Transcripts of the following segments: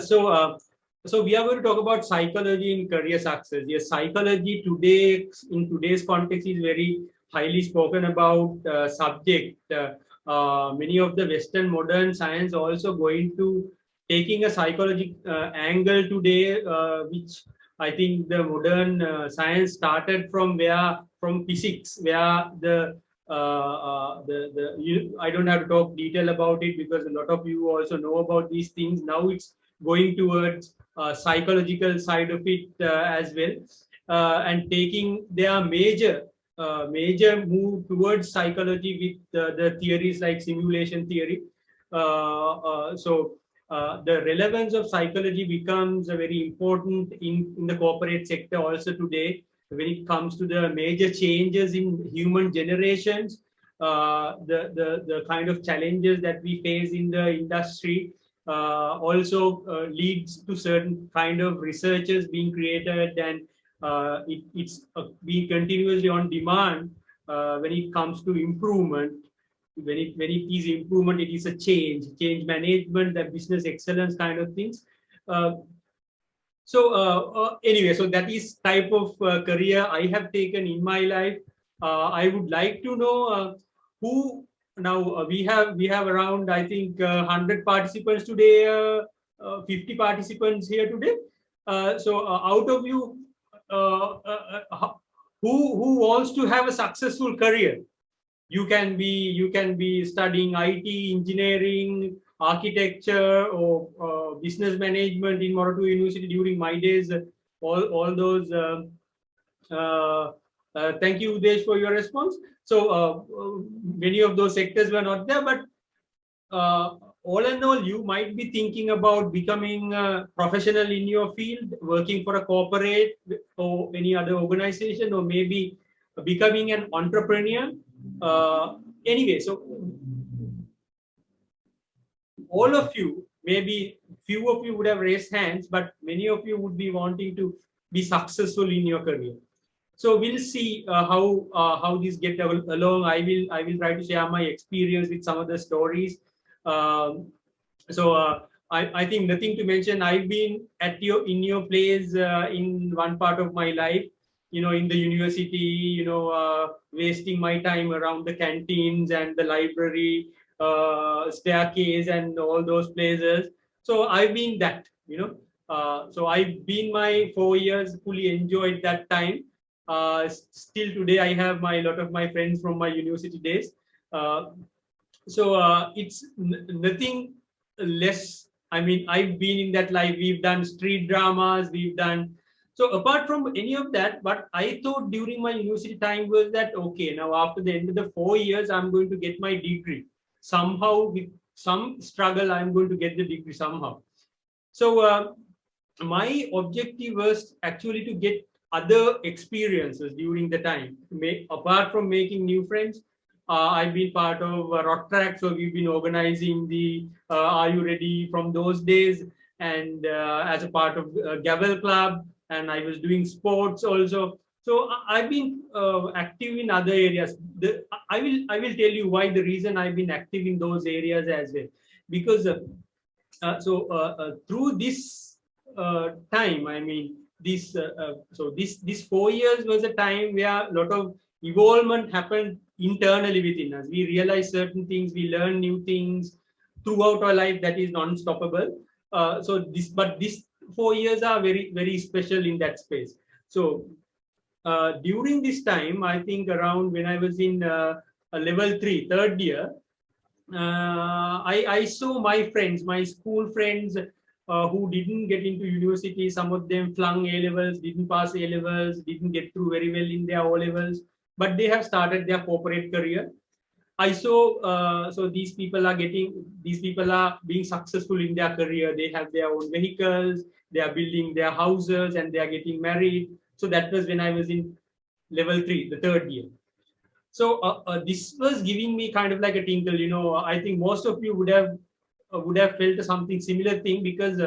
So we are going to talk about psychology in career success. Yes, psychology today, in today's context, is very highly spoken about subject. Many of the Western modern science also going to taking a psychology angle today, which I think the modern science started from physics, where I don't have to talk detail about it because a lot of you also know about these things. Now it's going towards psychological side of it as well, and taking their major move towards psychology with the theories like simulation theory. The relevance of psychology becomes very important in the corporate sector also today when it comes to the major changes in human generations, the kind of challenges that we face in the industry also leads to certain kind of researches being created, and it's being continuously on demand when it comes to improvement. When it is improvement, it is a change management, the business excellence kind of things. Anyway, so that is type of career I have taken in my life. I would like to know who now we have around, I think, 100 participants today, 50 participants here today. Out of you, who wants to have a successful career? You can be studying IT, engineering, architecture, or business management in Moratuwa University during my days. All those. Thank you, Udesh, for your response. Many of those sectors were not there, but all in all, you might be thinking about becoming a professional in your field, working for a corporate or any other organization, or maybe becoming an entrepreneur. Anyway, so all of you, maybe few of you would have raised hands, but many of you would be wanting to be successful in your career. So we'll see how this get along. I will try to share my experience with some of the stories. I think nothing to mention. I've been in your place in one part of my life, in the university, wasting my time around the canteens and the library, staircase and all those places. So I've been that, so I've been my 4 years, fully enjoyed that time. Still today, I have a lot of my friends from my university days. It's nothing less. I mean, I've been in that life. We've done street dramas. We've done. So apart from any of that, what I thought during my university time was that, okay, now after the end of the 4 years, I'm going to get my degree. Somehow, with some struggle, I'm going to get the degree somehow. So my objective was actually to get other experiences during the time. Apart from making new friends, I've been part of Rock Track, so we've been organizing the Are You Ready from those days, and as a part of Gavel Club, and I was doing sports also. So I've been active in other areas. I will tell you why the reason I've been active in those areas as well, because through this time, I mean, this 4 years was a time where a lot of evolvement happened internally within us. We realized certain things, we learn new things throughout our life that is non-stoppable. But these 4 years are very, very special in that space. So during this time, I think around when I was in level 3, third year, I saw my friends, my school friends, who didn't get into university. Some of them flung A-levels, didn't pass A-levels, didn't get through very well in their O-levels, but they have started their corporate career. I saw, so these people are being successful in their career. They have their own vehicles, they are building their houses, and they are getting married. So that was when I was in level 3, the third year. So this was giving me kind of like a tinkle. I think most of you would have felt something similar thing, because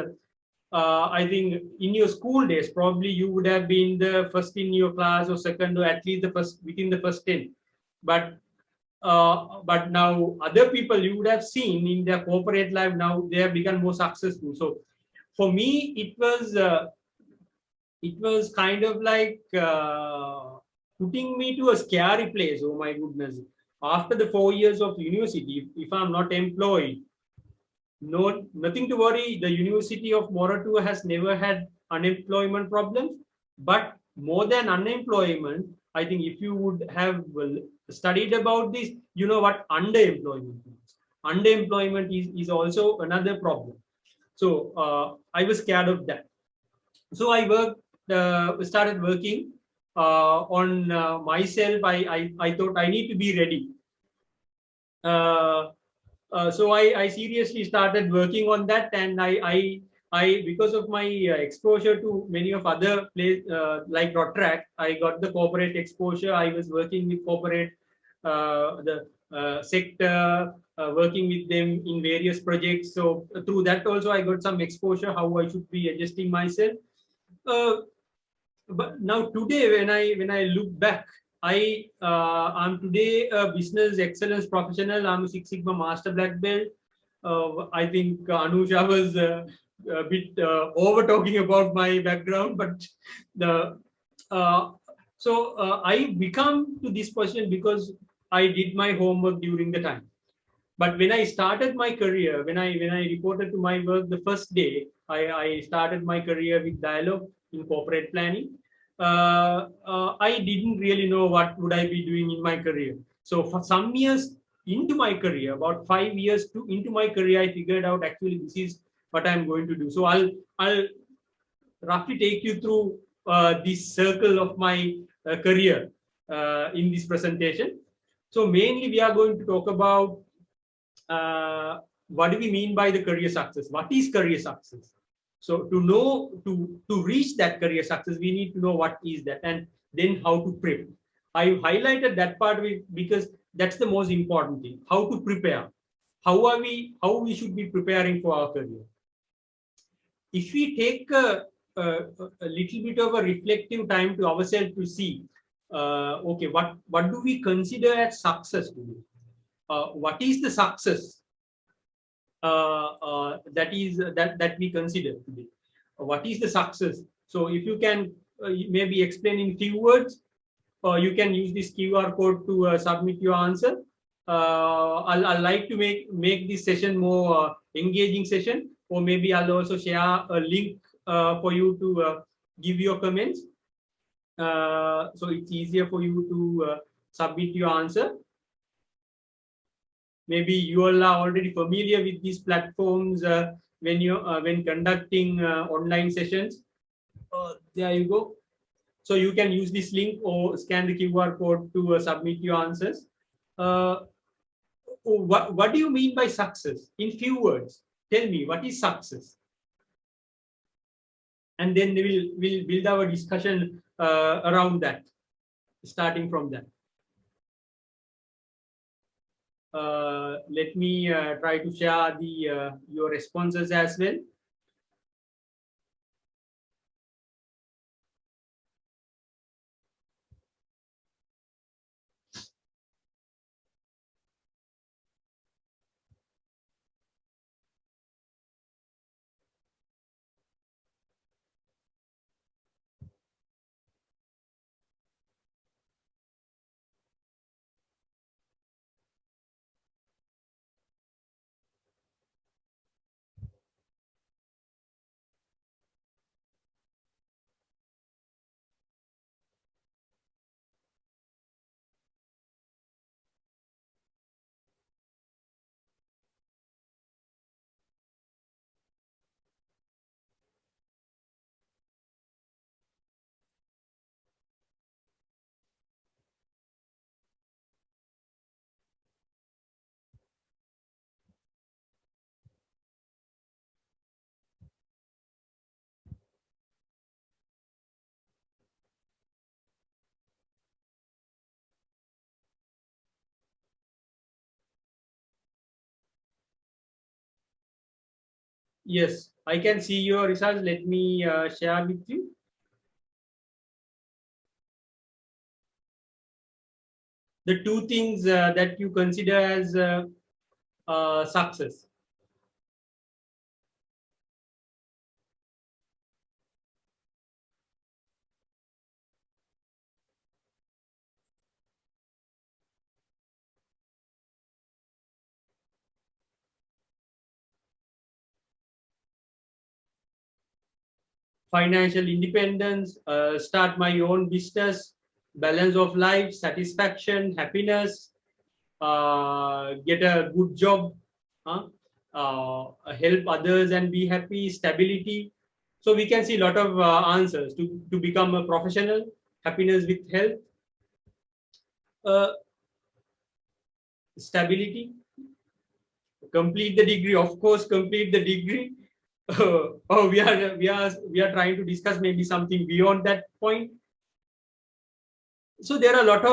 I think in your school days, probably you would have been the first in your class, or second, or at least the first within the first 10. But now other people you would have seen in their corporate life, now they have become more successful. So for me, it was kind of like putting me to a scary place. Oh my goodness! After the 4 years of university, if I'm not employed, no, nothing to worry. The University of Moratuwa has never had unemployment problems, but more than unemployment, I think if you would have studied about this, you know what underemployment means. Underemployment is also another problem. So I was scared of that. So I started working on myself. I thought I need to be ready. So I seriously started working on that, and I because of my exposure to many of other places like Rotaract, I got the corporate exposure. I was working with corporate the sector, working with them in various projects. So through that also I got some exposure how I should be adjusting myself. Uh, but now today when I look back, I'm today a business excellence professional. I'm a Six Sigma master black belt. I think Anusha was a bit over talking about my background, but the uh, I become to this position because I did my homework during the time. But when I started my career, when I reported to my work the first day, I started my career with dialogue in corporate planning. I didn't really know what would I be doing in my career. So for some years into my career, about 5 years into my career, I figured out actually this is what I'm going to do. So I'll roughly take you through this circle of my career in this presentation. So mainly we are going to talk about what do we mean by the career success? What is career success? So to know to reach that career success, we need to know what is that, and then how to prepare. I highlighted that part because that's the most important thing. How to prepare? How we should be preparing for our career? If we take a little bit of a reflective time to ourselves to see, okay, what do we consider as success today? What is the success that we consider today? What is the success? So if you can maybe explain in few words, you can use this QR code to submit your answer. I'll like to make this session more engaging session, or maybe I'll also share a link for you to give your comments. So it's easier for you to submit your answer. Maybe you all are already familiar with these platforms when conducting online sessions. There you go. So you can use this link or scan the QR code to submit your answers. What do you mean by success? In few words, tell me what is success, and then we'll build our discussion around that, starting from that. Let me try to share the your responses as well. Yes, I can see your results. Let me share with you. The two things that you consider as success. financial independence, start my own business, balance of life, satisfaction, happiness, get a good job, help others and be happy, stability. So we can see a lot of answers to become a professional, happiness with health, stability, complete the degree, of course, complete the degree. Oh, we are trying to discuss maybe something beyond that point. So there are a lot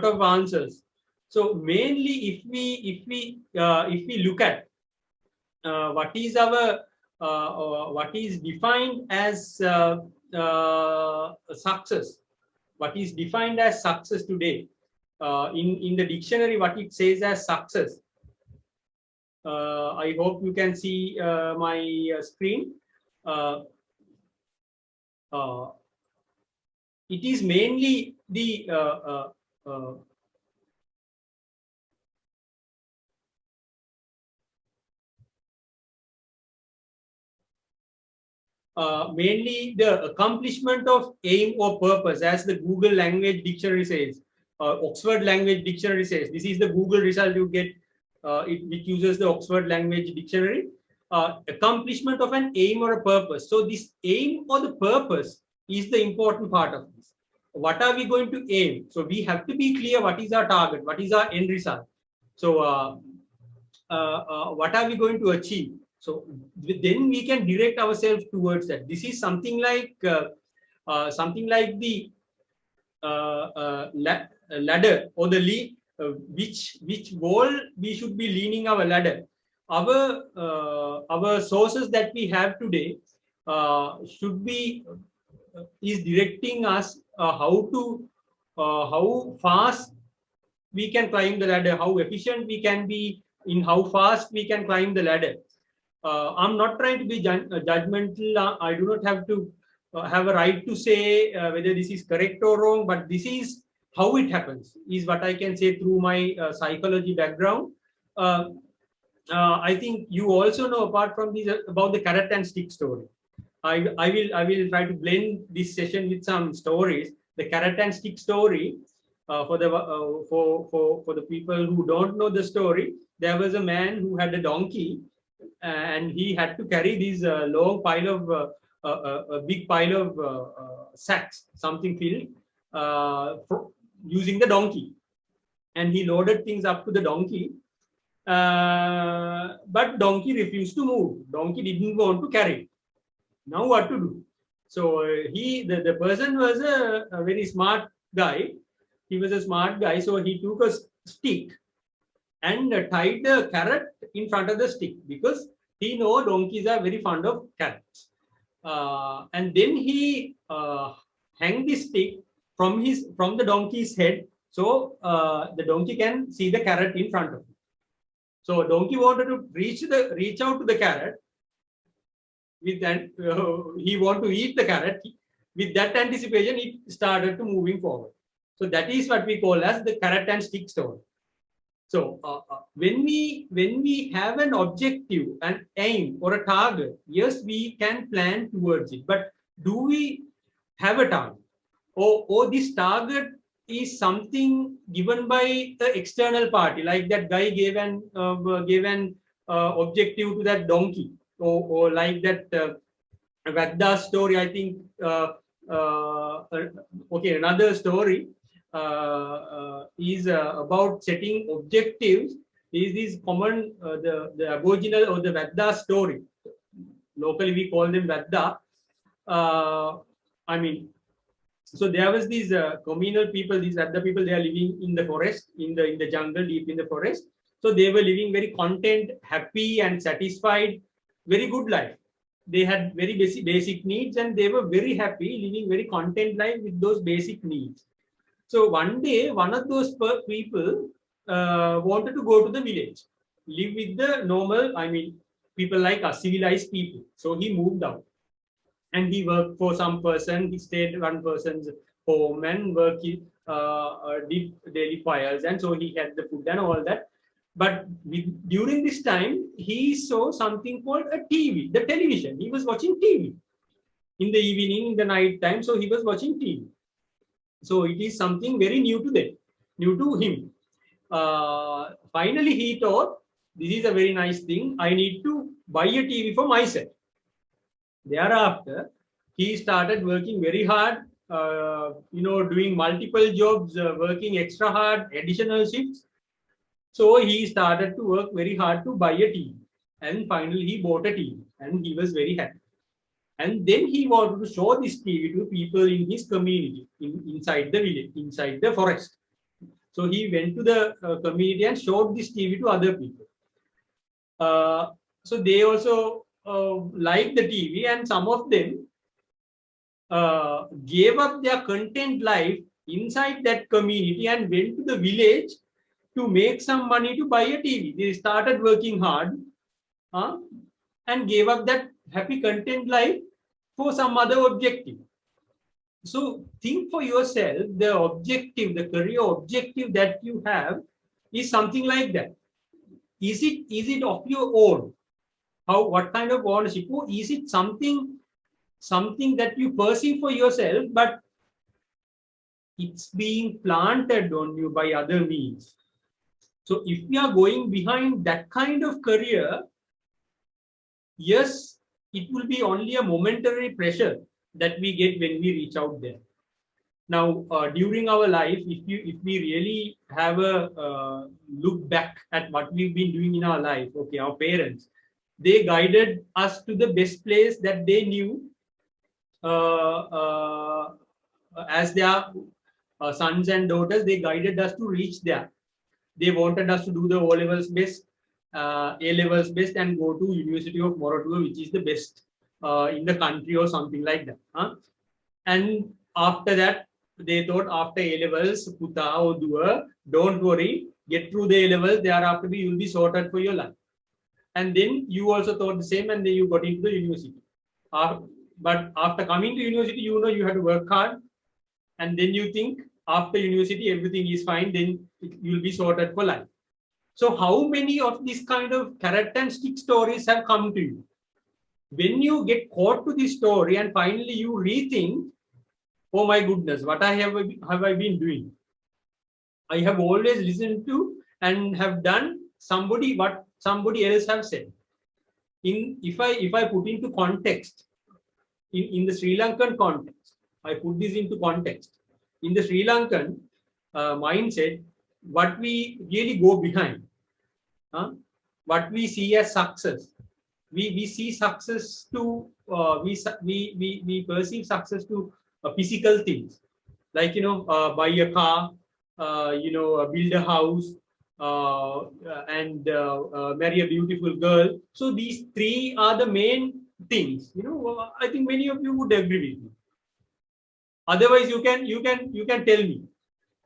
of answers. So mainly, if we look at what is defined as success, what is defined as success today, in the dictionary, what it says as success. I hope you can see my screen. It is mainly the mainly the accomplishment of aim or purpose, as the Google Language Dictionary says, Oxford Language Dictionary says. This is the Google result you get, which uses the Oxford Language Dictionary. Accomplishment of an aim or a purpose. So this aim or the purpose is the important part of this. What are we going to aim? So we have to be clear what is our target, what is our end result. So what are we going to achieve? So then we can direct ourselves towards that. This is something like the ladder or the lead, which wall we should be leaning our ladder. Our sources that we have today should be is directing us how fast we can climb the ladder, how efficient we can be in how fast we can climb the ladder. I'm not trying to be judgmental. I do not have to have a right to say whether this is correct or wrong, but this is how it happens, is what I can say through my psychology background. I think you also know, apart from this, about the carrot and stick story. I will try to blend this session with some stories. The carrot and stick story, for the people who don't know the story, there was a man who had a donkey, and he had to carry this long pile of a big pile of sacks, something filled, using the donkey, and he loaded things up to the donkey. But donkey refused to move. Donkey didn't want to carry it. Now what to do? So the person was a very smart guy. He was a smart guy, so he took a stick and tied the carrot in front of the stick, because he know donkeys are very fond of carrots. And then he hang the stick from the donkey's head, so the donkey can see the carrot in front of him. So donkey wanted to reach out to the carrot. With that, he want to eat the carrot. With that anticipation, it started to moving forward. So that is what we call as the carrot and stick story. So when we have an objective, an aim or a target, yes, we can plan towards it. But do we have a target, or this target is something given by the external party, like that guy gave an objective to that donkey, or like that Vadda story, I think. Okay, another story is about setting objectives. Is this common, the Aboriginal or the Vadda story? Locally, we call them Vadda. I mean, so there was these communal people, these Vadda people. They are living in the forest, in the jungle, deep in the forest. So they were living very content, happy, and satisfied, very good life. They had very basic needs, and they were very happy, living very content life with those basic needs. So one day, one of those people wanted to go to the village, live with the normal, I mean, people like us, civilized people. So he moved out, and he worked for some person. He stayed at one person's home and worked, did daily fires, and so he had the food and all that. But during this time, he saw something called a TV, the television. He was watching TV. in the evening, in the night time. So he was watching TV. So it is something very new to them, new to him. Finally, he thought, this is a very nice thing. I need to buy a TV for myself. Thereafter, he started working very hard, doing multiple jobs, working extra hard, additional shifts. So he started to work very hard to buy a TV. And finally, he bought a TV and he was very happy. And then he wanted to show this TV to people in his community, inside the village, inside the forest. So he went to the community and showed this TV to other people. So they also liked the TV, and some of them gave up their content life inside that community and went to the village to make some money to buy a TV. They started working hard and gave up that happy content life for some other objective. So think for yourself, the objective, the career objective that you have is something like that. Is it of your own? What kind of ownership? Or is it something that you perceive for yourself, but it's being planted on you by other means? So if we are going behind that kind of career, yes, it will be only a momentary pressure that we get when we reach out there. Now, during our life, if we really have a look back at what we've been doing in our life, okay, our parents, they guided us to the best place that they knew as their sons and daughters. They guided us to reach there. They wanted us to do the O-levels best, A-levels best, and go to University of Moratuwa, which is the best in the country or something like that. And after that, they thought after A-levels, Puta or Dua, don't worry, get through the A-levels, thereafter you will be sorted for your life. And then you also thought the same, and then you got into the university. But after coming to university, you have to work hard, and then you think after university everything is fine, then you'll be sorted for life. So how many of these kind of carrot and stick stories have come to you? When you get caught to this story and finally you rethink, oh my goodness, what have I been doing? I have always listened to and have done what somebody else have said. If I put into context, in the Sri Lankan context, I put this into context. In the Sri Lankan mindset, what we really go behind, what we see as success, we see success to we perceive success to physical things, like buy a car, build a house, and marry a beautiful girl. So these three are the main things. I think many of you would agree with me. Otherwise, you can tell me.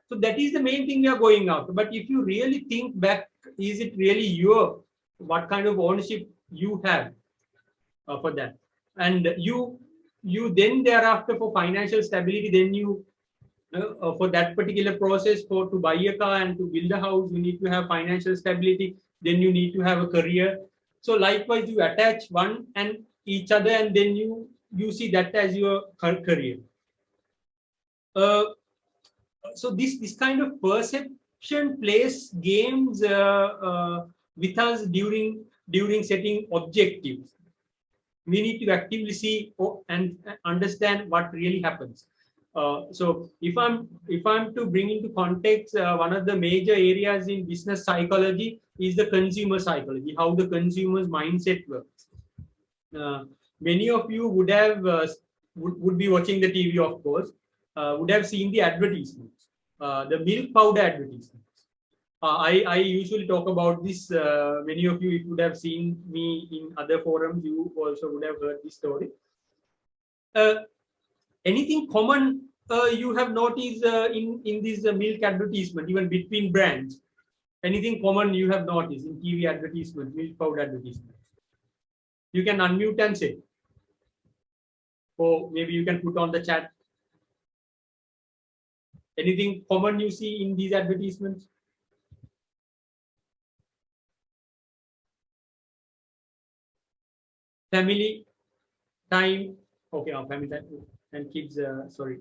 So that is the main thing we are going after. But if you really think back, is it really what kind of ownership you have for that? And you then thereafter, for financial stability, then you for that particular process, to buy a car and to build a house, you need to have financial stability. Then you need to have a career. So likewise, you attach one and each other, and then you see that as your career. So this kind of perception plays games with us during setting objectives. We need to actively see and understand what really happens. So if I'm to bring into context, one of the major areas in business psychology is the consumer psychology, how the consumer's mindset works. Many of you would have would be watching the TV, of course, would have seen the advertisements, the milk powder advertisements. I usually talk about this. Many of you, if you would have seen me in other forums, you also would have heard this story. Anything common you have noticed in this milk advertisement, even between brands? Anything common you have noticed in TV advertisement, milk powder advertisement? You can unmute and say, or maybe you can put on the chat. Anything common you see in these advertisements? Family time, Okay, our family time and kids. Sorry.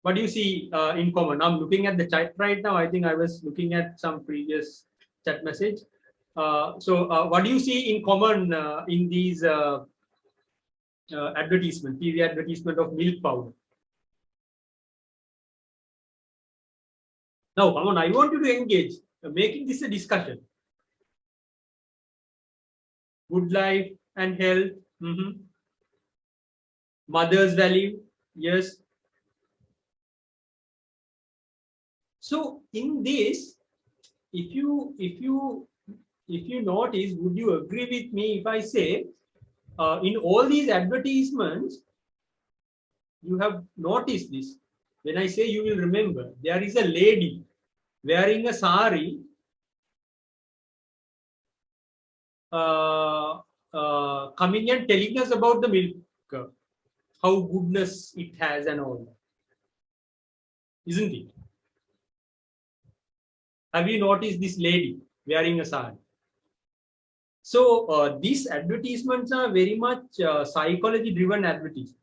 What do you see in common? I'm looking at the chat right now. I think I was looking at some previous chat message. What do you see in common in these advertisement, TV advertisement of milk powder? Now, come on, I want you to engage, making this a discussion. Good life and health. Mother's value. Yes. So in this, if you notice, would you agree with me if I say in all these advertisements, you have noticed this? When I say, you will remember, there is a lady wearing a sari, coming and telling us about the milk, how goodness it has and all that. Isn't it? Have you noticed this lady wearing a sari? So these advertisements are very much psychology-driven advertisements.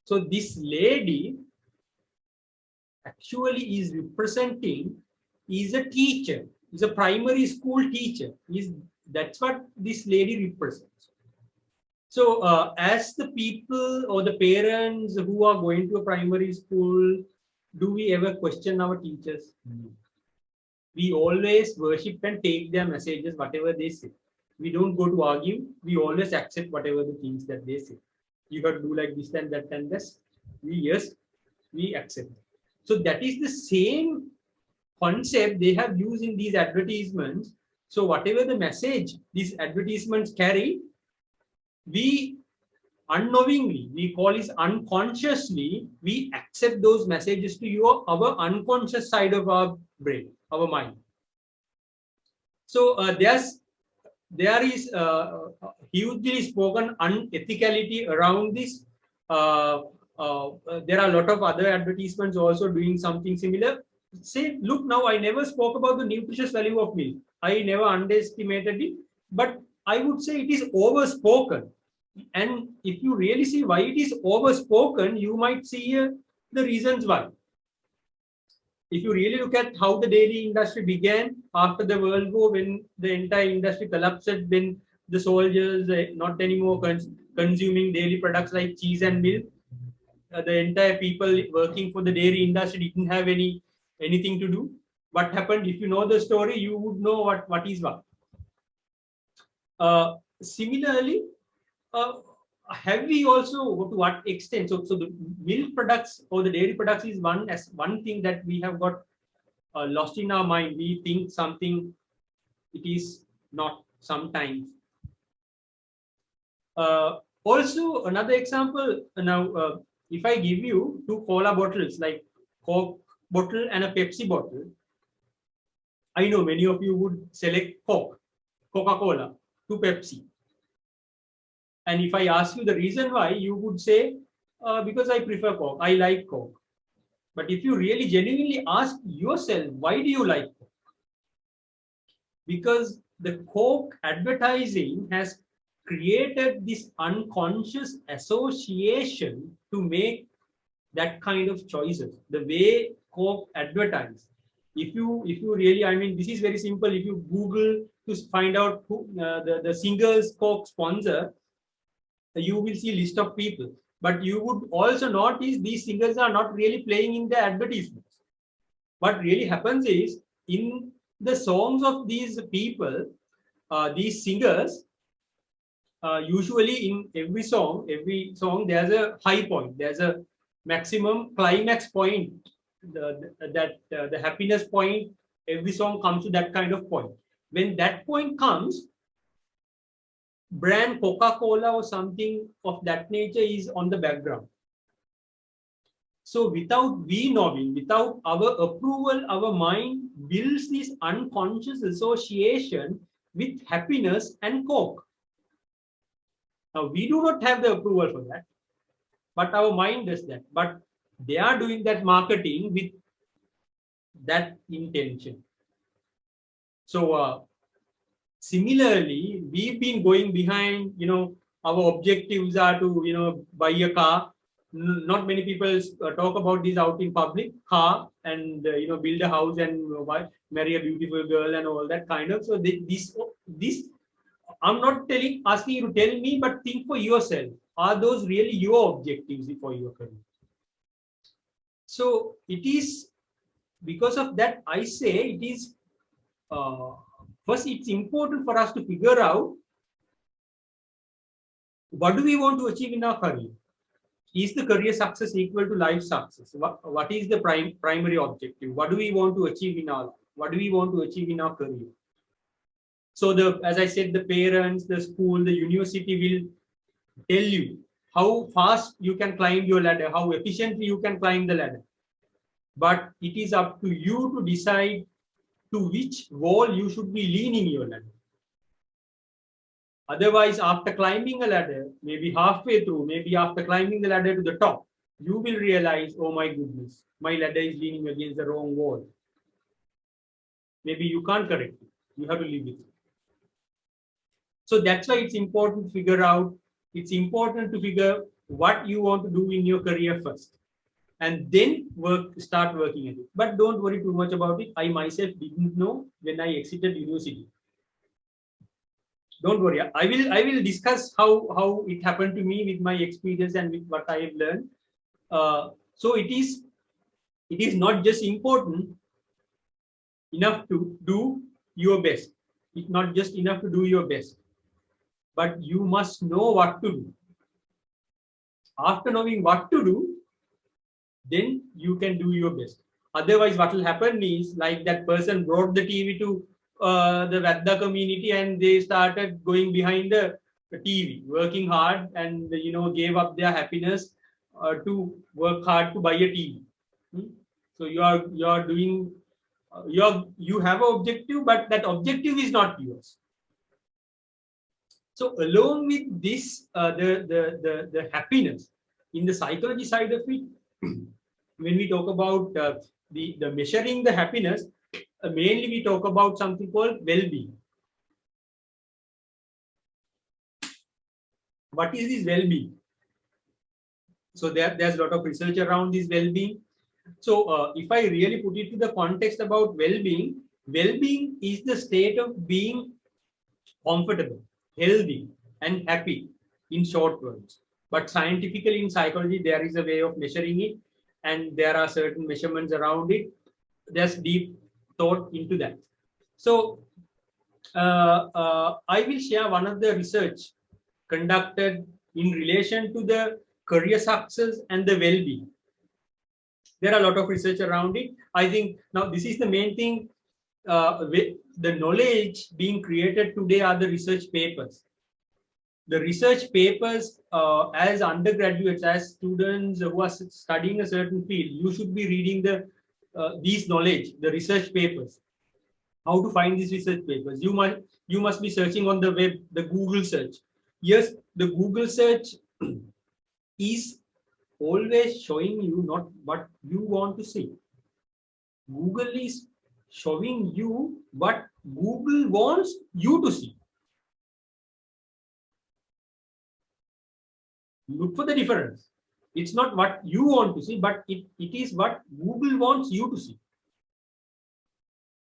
So this lady actually is representing, is a teacher, is a primary school teacher. That's what this lady represents. So as the people or the parents who are going to a primary school, do we ever question our teachers? We always worship and take their messages, whatever they say. We don't go to argue. We always accept whatever the things that they say. You have to do like this and that and this. We accept. So that is the same concept they have used in these advertisements. So whatever the message these advertisements carry, we unknowingly, we call it unconsciously, we accept those messages to our unconscious side of our brain, our mind. So there is hugely spoken unethicality around this. There are a lot of other advertisements also doing something similar. Say, look, now I never spoke about the nutritious value of milk. I never underestimated it, but I would say it is overspoken. And if you really see why it is overspoken, you might see the reasons why. If you really look at how the dairy industry began after the World War, when the entire industry collapsed, when the soldiers not anymore consuming dairy products like cheese and milk, the entire people working for the dairy industry didn't have anything to do. What happened? If you know the story, you would know what is what. Similarly, have we also, to what extent? So the milk products or the dairy products is one thing that we have got lost in our mind. We think something it is not sometimes. Also, another example now, if I give you two cola bottles, like Coke bottle and a Pepsi bottle, I know many of you would select Coca-Cola to Pepsi. And if I ask you the reason why, you would say, because I prefer Coke, I like Coke. But if you really genuinely ask yourself, why do you like Coke? Because the Coke advertising has created this unconscious association to make that kind of choices. The way Coke advertise. If you really, I mean, this is very simple. If you Google to find out who the singers Coke sponsor, you will see a list of people. But you would also notice these singers are not really playing in the advertisements. What really happens is, in the songs of these people, these singers, usually in every song, there's a high point, there's a maximum climax point, the happiness point. Every song comes to that kind of point. When that point comes, brand Coca-Cola or something of that nature is on the background. So without we knowing, without our approval, our mind builds this unconscious association with happiness and Coke. Now we do not have the approval for that, but our mind does that. But they are doing that marketing with that intention. So Similarly, we've been going behind, our objectives are to, buy a car. Not many people talk about this out in public, car, and, build a house and marry a beautiful girl and all that kind of. So this, I'm not asking you to tell me, but think for yourself. Are those really your objectives for your career? So it is because of that, I say it is, first, it's important for us to figure out what do we want to achieve in our career. Is the career success equal to life success? What is the primary objective? What do we want to achieve in our life? What do we want to achieve in our career? So as I said, the parents, the school, the university will tell you how fast you can climb your ladder, how efficiently you can climb the ladder. But it is up to you to decide to which wall you should be leaning your ladder. Otherwise, after climbing a ladder, maybe halfway through, maybe after climbing the ladder to the top, you will realize, oh my goodness, my ladder is leaning against the wrong wall. Maybe you can't correct it. You have to live with it. So that's why it's important to figure out, what you want to do in your career first. And then start working at it. But don't worry too much about it. I myself didn't know when I exited university. Don't worry. I will discuss how it happened to me with my experience and with what I have learned. So it is not just important enough to do your best. It's not just enough to do your best, but you must know what to do. After knowing what to do, then you can do your best. Otherwise, what will happen is, like that person brought the TV to the Vadda community and they started going behind the TV, working hard, and gave up their happiness to work hard to buy a TV. So you are doing, you have an objective, but that objective is not yours. So along with this, the happiness in the psychology side of it, when we talk about the measuring the happiness, mainly we talk about something called well-being. What is this well-being? So there's a lot of research around this well-being. So if I really put it to the context about well-being is the state of being comfortable, healthy, and happy, in short words. But scientifically in psychology, there is a way of measuring it, and there are certain measurements around it. There's deep thought into that. So I will share one of the research conducted in relation to the career success and the well-being. There are a lot of research around it. I think now this is the main thing. The knowledge being created today are the research papers. The research papers, as undergraduates, as students who are studying a certain field, you should be reading these knowledge, the research papers. How to find these research papers? You must be searching on the web, the Google search. Yes, the Google search is always showing you not what you want to see. Google is showing you what Google wants you to see. Look for the difference. It's not what you want to see, but it is what Google wants you to see.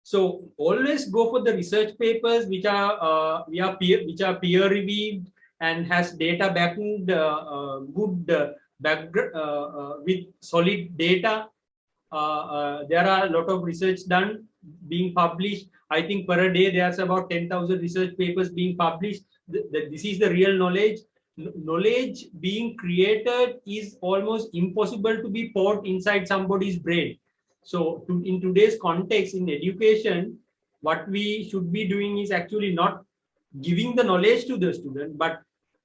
So always go for the research papers which are peer reviewed and has data backing good background with solid data. There are a lot of research done being published. I think per day there's about 10,000 research papers being published. This is the real knowledge. Knowledge being created is almost impossible to be poured inside somebody's brain. So in today's context in education, what we should be doing is actually not giving the knowledge to the student, but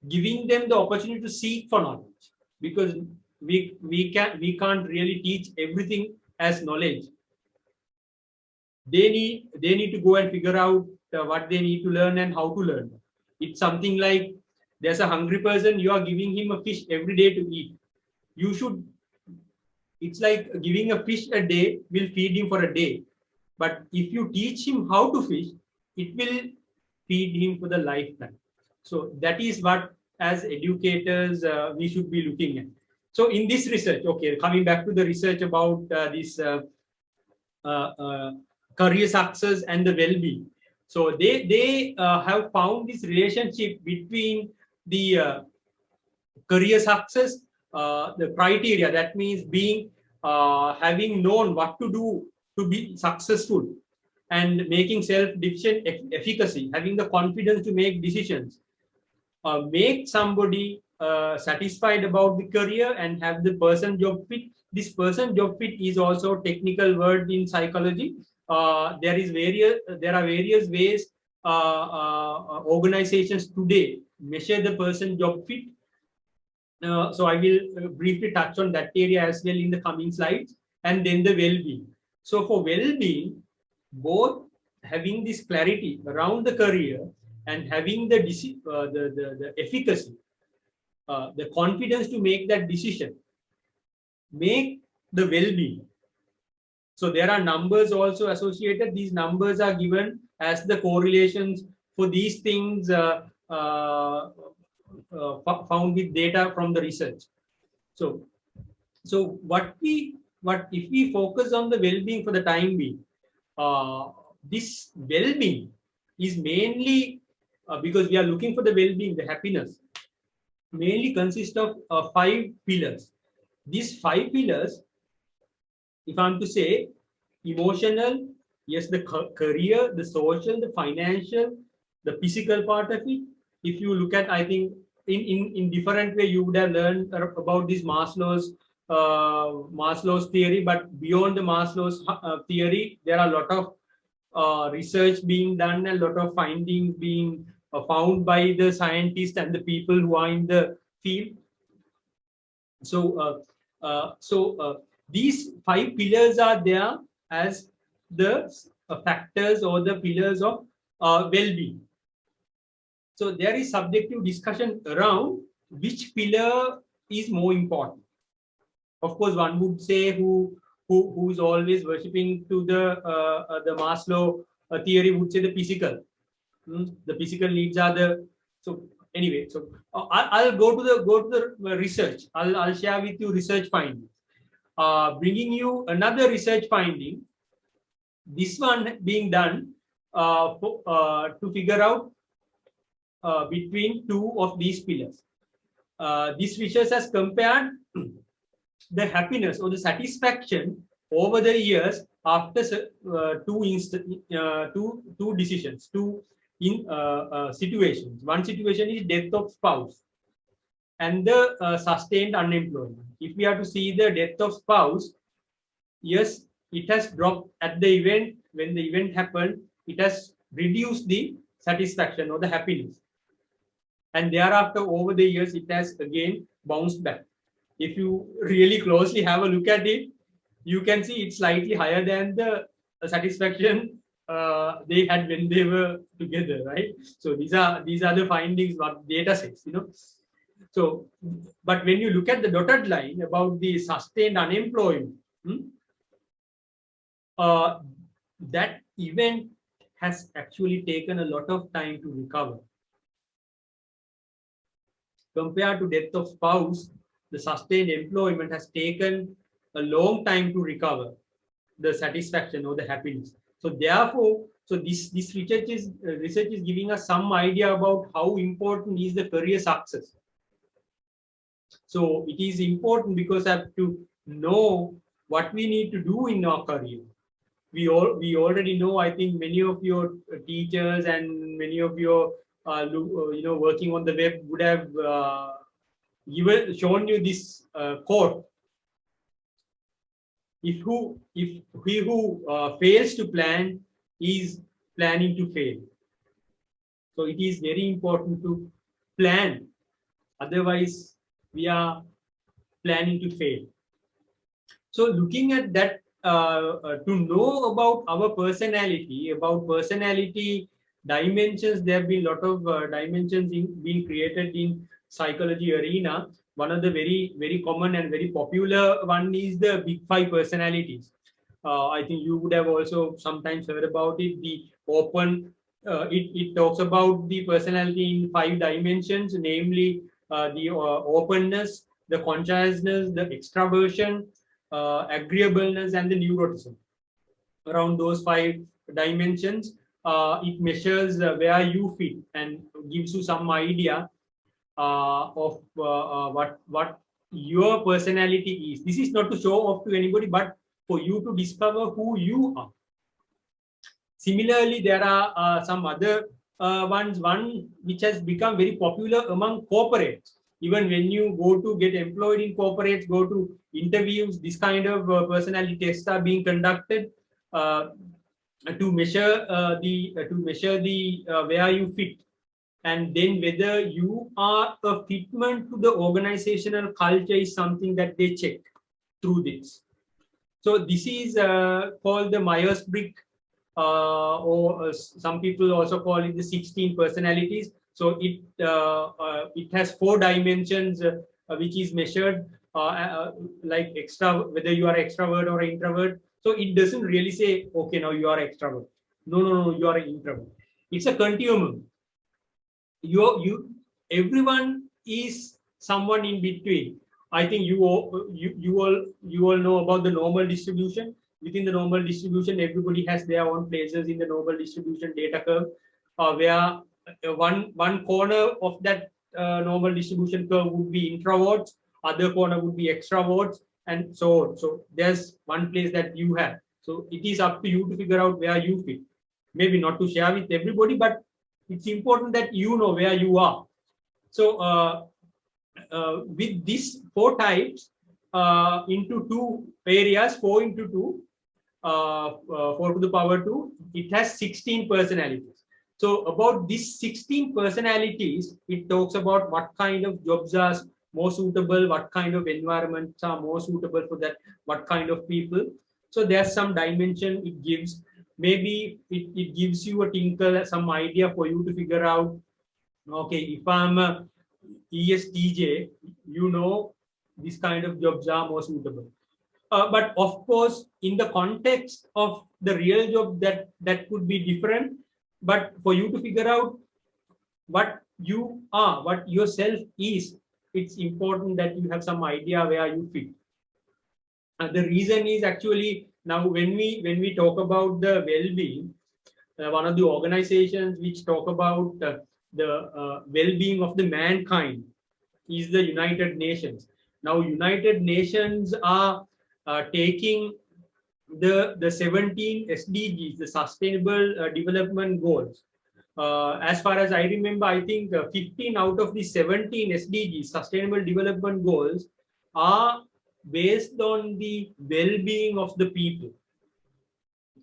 giving them the opportunity to seek for knowledge, because we can't really teach everything as knowledge. They need to go and figure out what they need to learn and how to learn. It's something like, there's a hungry person, you are giving him a fish every day to eat. It's like giving a fish a day will feed him for a day. But if you teach him how to fish, it will feed him for the lifetime. So that is what, as educators, we should be looking at. So in this research, okay, coming back to the research about this career success and the well-being. So they have found this relationship between the career success, the criteria, that means being having known what to do to be successful, and making self-decision efficacy, having the confidence to make decisions, make somebody satisfied about the career, and have the person job fit. This person job fit is also a technical word in psychology. There are various ways organizations today measure the person job fit. So I will briefly touch on that area as well in the coming slides, and then the well-being. So for well-being, both having this clarity around the career and having the efficacy, the confidence to make that decision, make the well-being. So there are numbers also associated. These numbers are given as the correlations for these things found with data from the research. So what if we focus on the well-being for the time being, this well-being is mainly because we are looking for the well-being, the happiness, mainly consists of 5 pillars. These 5 pillars, if I'm to say, emotional, yes, the career, the social, the financial, the physical part of it. If you look at, I think in different way, you would have learned about this Maslow's theory, but beyond the Maslow's theory, there are a lot of research being done, and a lot of findings being found by the scientists and the people who are in the field. So these 5 pillars are there as the factors or the pillars of well-being. So there is subjective discussion around which pillar is more important. Of course, one would say who's always worshipping to the Maslow theory would say the physical. The physical needs are the. So anyway, so I'll go to the research. I'll share with you research findings. Bringing you another research finding. This one being done to figure out between 2 of these pillars. This research has compared the happiness or the satisfaction over the years after two decisions, situations. One situation is death of spouse and the sustained unemployment. If we are to see the death of spouse, yes, it has dropped at the event. When the event happened, it has reduced the satisfaction or the happiness. And thereafter, over the years, it has again bounced back. If you really closely have a look at it, you can see it's slightly higher than the satisfaction they had when they were together, right? So these are the findings what data says, you know. So, but when you look at the dotted line about the sustained unemployment, that event has actually taken a lot of time to recover. Compared to death of spouse, the sustained employment has taken a long time to recover the satisfaction or the happiness. So therefore, so this research is giving us some idea about how important is the career success. So it is important because I have to know what we need to do in our career. We already know. I think many of your teachers and many of your working on the web would have shown you this quote. He who fails to plan is planning to fail. So it is very important to plan. Otherwise, we are planning to fail. So looking at that, to know about our personality, dimensions, there have been a lot of dimensions being created in psychology arena. One of the very, very common and very popular one is the big 5 personalities. I think you would have also sometimes heard about it, the open, it talks about the personality in 5 dimensions, namely the openness, the consciousness, the extraversion, agreeableness, and the neuroticism. Around those 5 dimensions, it measures where you fit and gives you some idea of what your personality is. This is not to show off to anybody, but for you to discover who you are. Similarly, there are some other ones, one which has become very popular among corporates. Even when you go to get employed in corporates, go to interviews, this kind of personality tests are being conducted to measure the where you fit, and then whether you are a fitment to the organizational culture is something that they check through this. So this is called the Myers-Briggs, or some people also call it the 16 personalities. So it has 4 dimensions which is measured like whether you are extrovert or introvert. So it doesn't really say, okay, now you are extrovert. No, you are an introvert. It's a continuum. Everyone is someone in between. I think you all know about the normal distribution. Within the normal distribution, everybody has their own places in the normal distribution data curve, where one corner of that normal distribution curve would be introverts, other corner would be extroverts, and so on. So there's one place that you have. So it is up to you to figure out where you fit. Maybe not to share with everybody, but it's important that you know where you are. So with these 4 types into 2 areas, 4 into 2, 4 to the power 2, it has 16 personalities. So about these 16 personalities, it talks about what kind of jobs are more suitable, what kind of environments are more suitable for that, what kind of people. So there's some dimension it gives. Maybe it gives you a tinkle, some idea for you to figure out, okay, if I'm a ESTJ, you know, this kind of jobs are more suitable. But of course, in the context of the real job, that could be different. But for you to figure out what you are, what yourself is, it's important that you have some idea where you fit. The reason is actually, now when we talk about the well-being, one of the organizations which talk about the well-being of the mankind is the United Nations. Now, United Nations are taking the 17 SDGs, the Sustainable Development Goals. As far as I remember, I think 15 out of the 17 SDGs, Sustainable Development Goals, are based on the well-being of the people.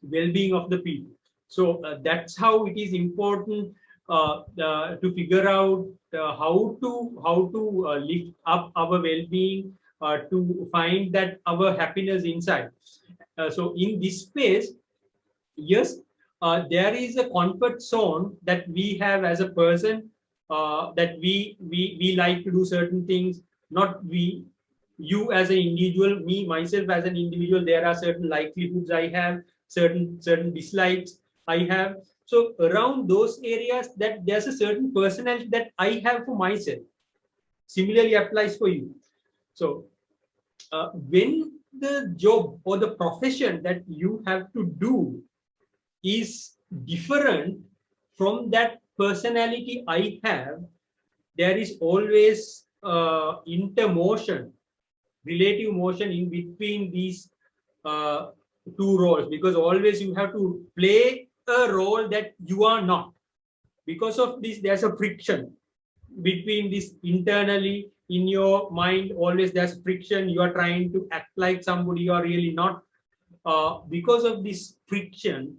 Well-being of the people. So that's how it is important to figure out how to lift up our well-being, to find that our happiness inside. So in this space, yes, there is a comfort zone that we have as a person, that we like to do certain things. Not we, you as an individual, me myself as an individual. There are certain likelihoods I have, certain dislikes I have. So around those areas, that there's a certain personality that I have for myself. Similarly applies for you. So when the job or the profession that you have to do is different from that personality I have, there is always intermotion, relative motion in between these 2 roles, because always you have to play a role that you are not. Because of this, there's a friction between this internally in your mind. Always there's friction. You are trying to act like somebody you are really not. Because of this friction,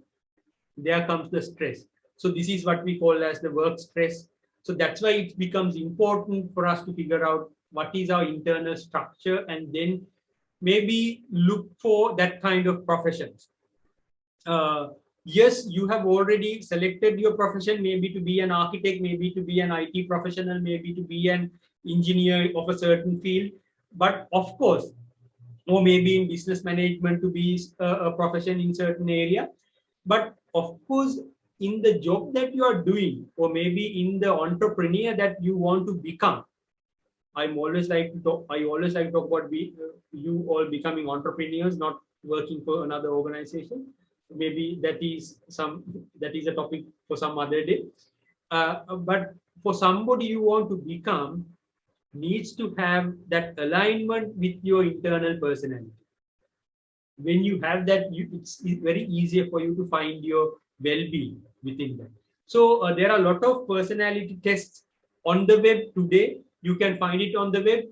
there comes the stress. So this is what we call as the work stress. So that's why it becomes important for us to figure out what is our internal structure, and then maybe look for that kind of professions. Yes, you have already selected your profession, maybe to be an architect, maybe to be an IT professional, maybe to be an engineer of a certain field. But of course, or maybe in business management to be a profession in certain area. But of course, in the job that you are doing, or maybe in the entrepreneur that you want to become. I always like to talk about you all becoming entrepreneurs, not working for another organization. Maybe that is a topic for some other day. But for somebody you want to become, needs to have that alignment with your internal personality. When you have that, it's very easier for you to find your well-being within that. So there are a lot of personality tests on the web today. You can find it on the web.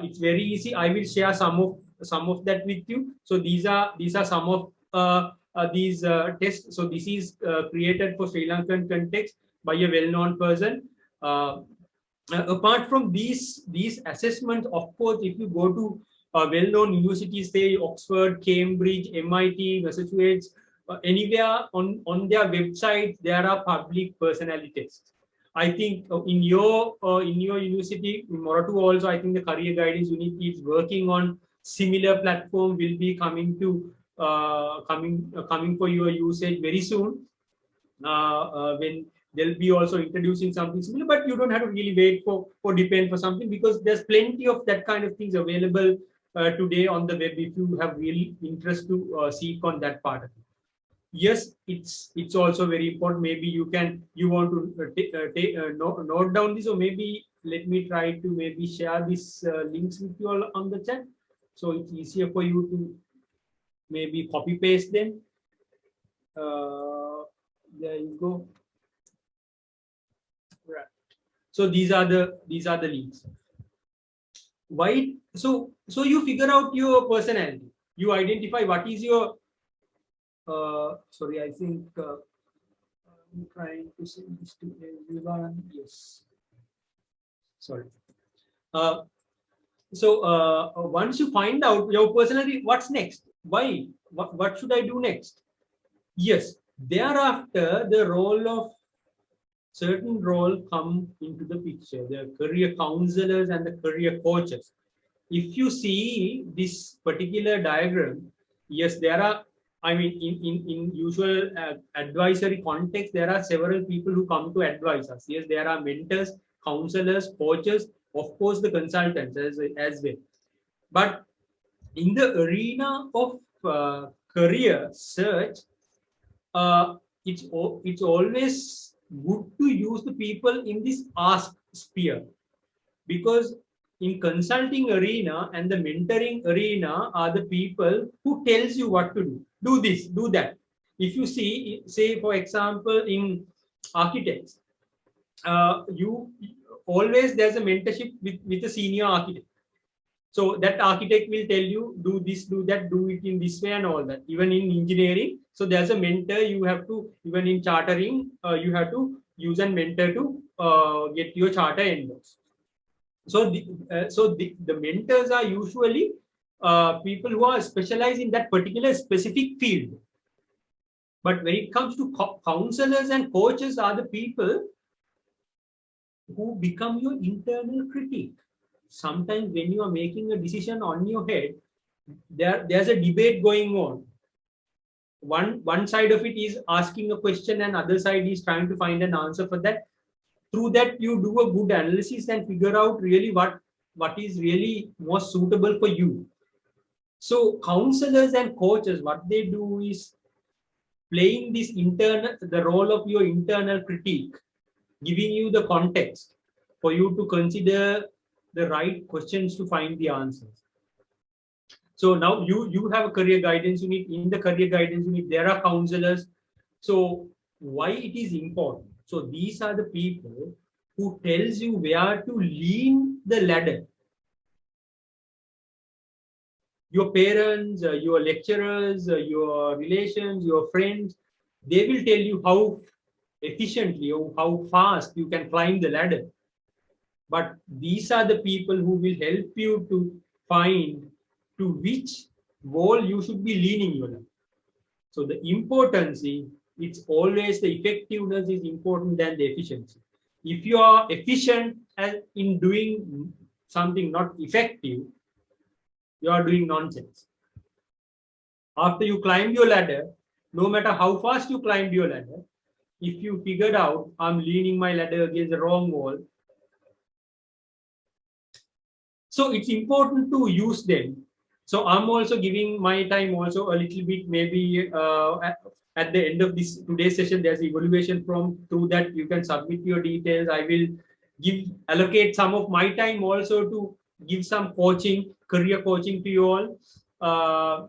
It's very easy. I will share some of that with you. So these are some of these tests. So this is created for Sri Lankan context by a well-known person. Apart from these assessments, of course, if you go to well-known universities, say Oxford, Cambridge, MIT, Massachusetts, anywhere on their website, there are public personality tests. I think in your university, in Moratuwa also, I think the career guidance unit is working on similar platform. Will be coming to coming for your usage very soon. When they'll be also introducing something similar, but you don't have to really wait for depend for something, because there's plenty of that kind of things available today on the web if you have really interest to seek on that part of it. Yes, it's also very important. Maybe you want to note down this, or maybe let me try to maybe share this links with you all on the chat, so it's easier for you to maybe copy paste them. There you go. Right. So these are the links. Why? So you figure out your personality. You identify what is your. Sorry, I think I'm trying to say this to everyone. Yes. Sorry. Once you find out your personality, what's next? Why? What should I do next? Yes. Thereafter, the role of certain role come into the picture. The career counselors and the career coaches. If you see this particular diagram, yes, there are. I mean, in usual advisory context, there are several people who come to advise us. Yes, there are mentors, counselors, coaches, of course, the consultants as well. But in the arena of career search, it's always good to use the people in this ask sphere, because in consulting arena and the mentoring arena are the people who tells you what to do this, do that. If you see, say for example, in architects, you always there's a mentorship with a senior architect. So that architect will tell you, do this, do that, do it in this way and all that. Even in engineering, so there's a mentor. You have to, even in chartering, you have to use a mentor to get your charter endorsed. So the mentors are usually people who are specialized in that particular specific field. But when it comes to counselors and coaches, are the people who become your internal critic. Sometimes when you are making a decision on your head, there's a debate going on. One side of it is asking a question, and other side is trying to find an answer for that. Through that, you do a good analysis and figure out really what is really most suitable for you. So counselors and coaches, what they do is playing this the role of your internal critique, giving you the context for you to consider the right questions to find the answers. So now you have a career guidance unit. In the career guidance unit, there are counselors. So why it is important? So these are the people who tells you where to lean the ladder. Your parents, your lecturers, your relations, your friends, they will tell you how efficiently or how fast you can climb the ladder. But these are the people who will help you to find to which wall you should be leaning your life. So the importance is, it's always the effectiveness is important than the efficiency. If you are efficient in doing something not effective, you are doing nonsense. After you climb your ladder, no matter how fast you climb your ladder, if you figured out I'm leaning my ladder against the wrong wall, so it's important to use them. So I'm also giving my time also a little bit, maybe at the end of this today's session, there's evaluation from through that you can submit your details. I will allocate some of my time also to give some coaching, career coaching to you all.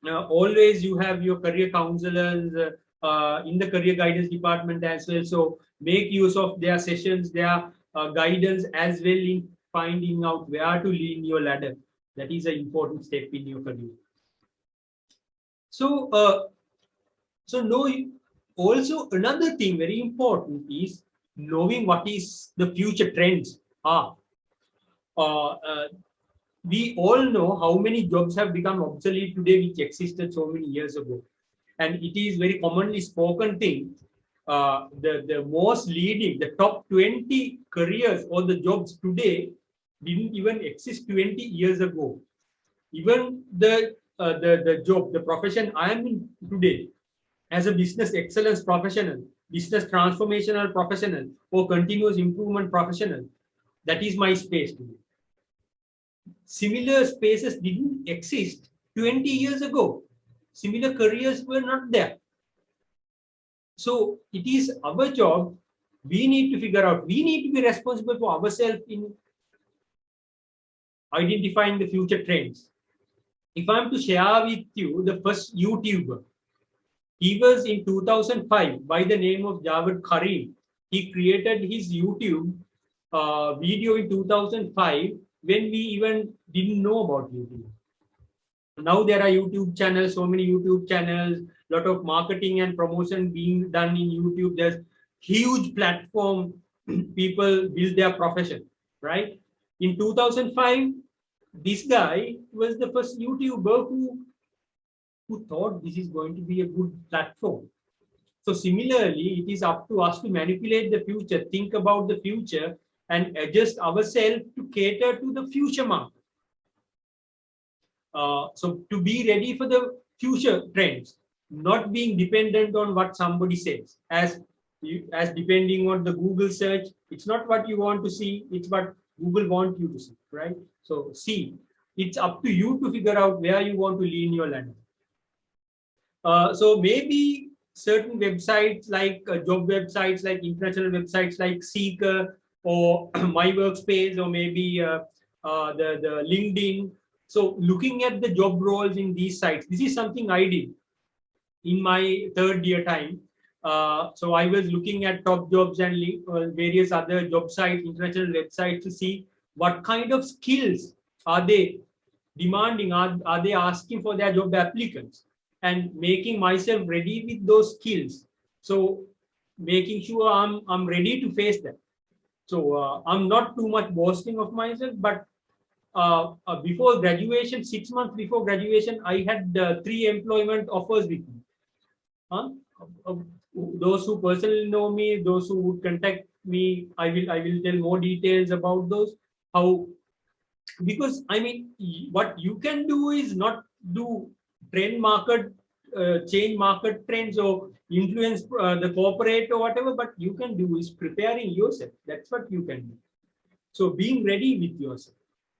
Always you have your career counselors in the career guidance department as well. So make use of their sessions, their guidance as well in finding out where to lean your ladder. That is an important step in your career. So, also another thing very important is knowing what is the future trends are. We all know how many jobs have become obsolete today, which existed so many years ago. And it is very commonly spoken thing. The most leading, the top 20 careers or the jobs today didn't even exist 20 years ago. Even the job, the profession I am in today, as a business excellence professional, business transformational professional, or continuous improvement professional, that is my space today. Similar spaces didn't exist 20 years ago. Similar careers were not there. So it is our job. We need to figure out, we need to be responsible for ourselves in identifying the future trends. If I'm to share with you the first YouTuber, he was in 2005 by the name of Jawed Karim. He created his YouTube video in 2005 when we even didn't know about YouTube. Now there are YouTube channels, so many YouTube channels, lot of marketing and promotion being done in YouTube. There's huge platform, people build their profession, right? In 2005, this guy was the first YouTuber who thought this is going to be a good platform. So similarly, it is up to us to manipulate the future, think about the future, and adjust ourselves to cater to the future market. So to be ready for the future trends, not being dependent on what somebody says, as depending on the Google search, it's not what you want to see, it's what Google wants you to see, right? So see, it's up to you to figure out where you want to lean your ladder. So maybe certain websites like job websites, like international websites like Seeker or My Workspace, or maybe the LinkedIn. So looking at the job roles in these sites, this is something I did in my third year time. So I was looking at top jobs and various other job sites, international websites, to see what kind of skills are they demanding, are they asking for their job applicants, and making myself ready with those skills. So making sure I'm ready to face them. So I'm not too much boasting of myself, but before graduation, 6 months before graduation, I had 3 employment offers with me. Those who personally know me, those who would contact me, I will tell more details about those. How, because I mean, what you can do is not do trend market, change market trends or influence the corporate or whatever, but you can do is preparing yourself. That's what you can do. So being ready with yourself.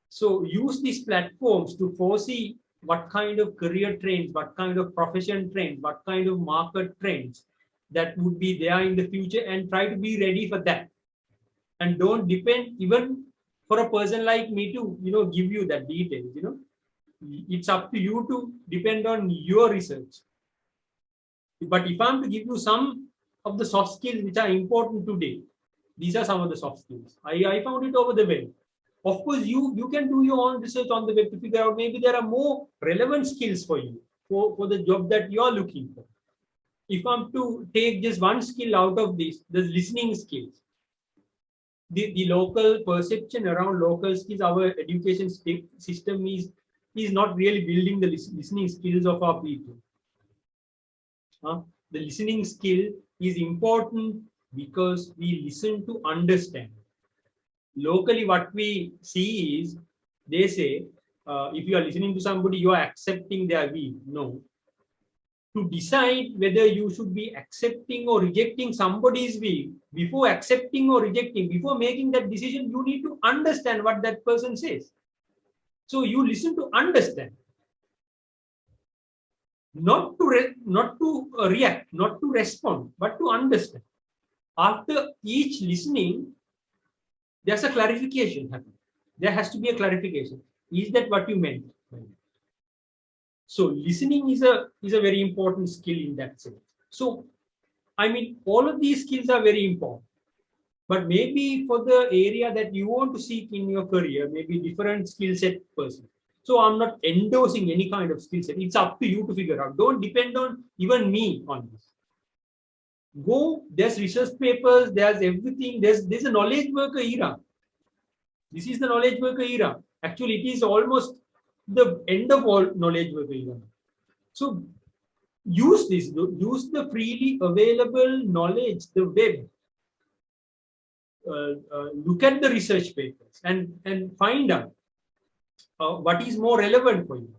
So use these platforms to foresee what kind of career trends, what kind of profession trends, what kind of market trends that would be there in the future, and try to be ready for that. And don't depend even for a person like me to, give you that details, it's up to you to depend on your research. But if I'm to give you some of the soft skills which are important today, these are some of the soft skills. I found it over the web. Of course, you can do your own research on the web to figure out maybe there are more relevant skills for you, for the job that you are looking for. If I'm to take just one skill out of this, the listening skills. The local perception around local skills, our education system is not really building the listening skills of our people. The listening skill is important because we listen to understand. Locally, what we see is, they say, if you are listening to somebody, you are accepting their view. No. to decide whether you should be accepting or rejecting somebody's view. Before accepting or rejecting, before making that decision, you need to understand what that person says. So you listen to understand, not to react, not to respond, but to understand. After each listening, there's a clarification happening. There has to be a clarification. Is that what you meant? So listening is a very important skill in that sense. So I mean, all of these skills are very important. But maybe for the area that you want to seek in your career, maybe different skill set person. So I'm not endorsing any kind of skill set. It's up to you to figure out. Don't depend on even me on this. Go, there's research papers, there's everything, there's a knowledge worker era. This is the knowledge worker era. Actually, it is almost the end of all knowledge worker era. So use this, use the freely available knowledge, the web. Look at the research papers and find out what is more relevant for you.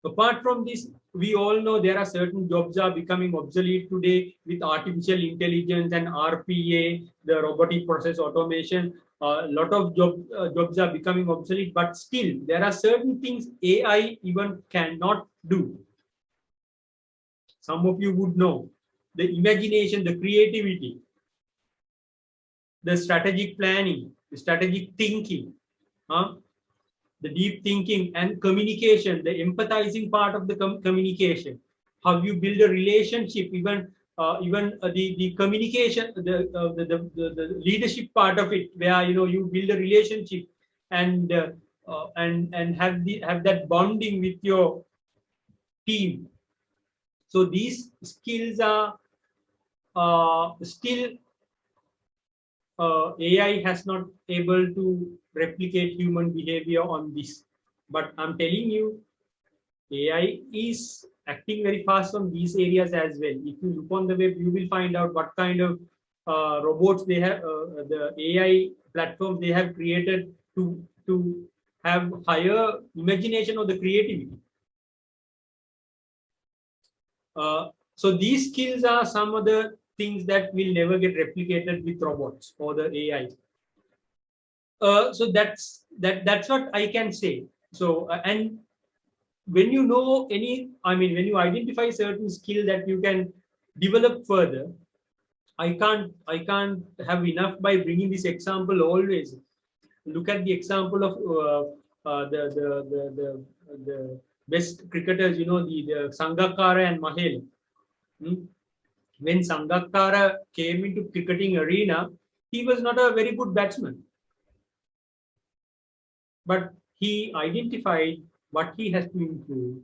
Apart from this, we all know there are certain jobs are becoming obsolete today with artificial intelligence and RPA, the robotic process automation. A lot of jobs are becoming obsolete, but still there are certain things AI even cannot do. Some of you would know the imagination, the creativity, the strategic planning, the strategic thinking, the deep thinking and communication, the empathizing part of the communication, how you build a relationship, even the communication, the leadership part of it, where you build a relationship and have that bonding with your team. So these skills are still AI has not able to replicate human behavior on this. But I'm telling you, AI is acting very fast on these areas as well. If you look on the web, you will find out what kind of robots they have, the AI platforms they have created to have higher imagination or the creativity. So these skills are some of the things that will never get replicated with robots or the AI. So that's what I can say. So and when you know when you identify certain skill that you can develop further, I can't have enough by bringing this example always. Look at the example of the best cricketers, the Sangakkara and Mahela. When Sangakkara came into cricketing arena, he was not a very good batsman. But he identified what he has to improve.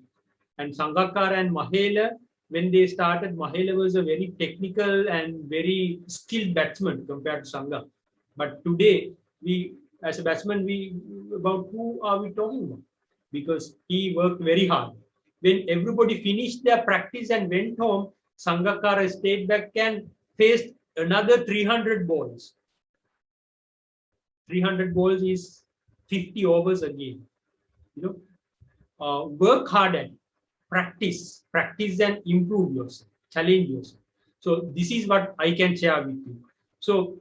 And Sangakkara and Mahela, when they started, Mahela was a very technical and very skilled batsman compared to Sangha. But today, as a batsman, about who are we talking about? Because he worked very hard. When everybody finished their practice and went home, Sangakkara stayed back and faced another 300 balls. 300 balls is 50 overs a game. Work hard and practice and improve yourself, challenge yourself. So this is what I can share with you. So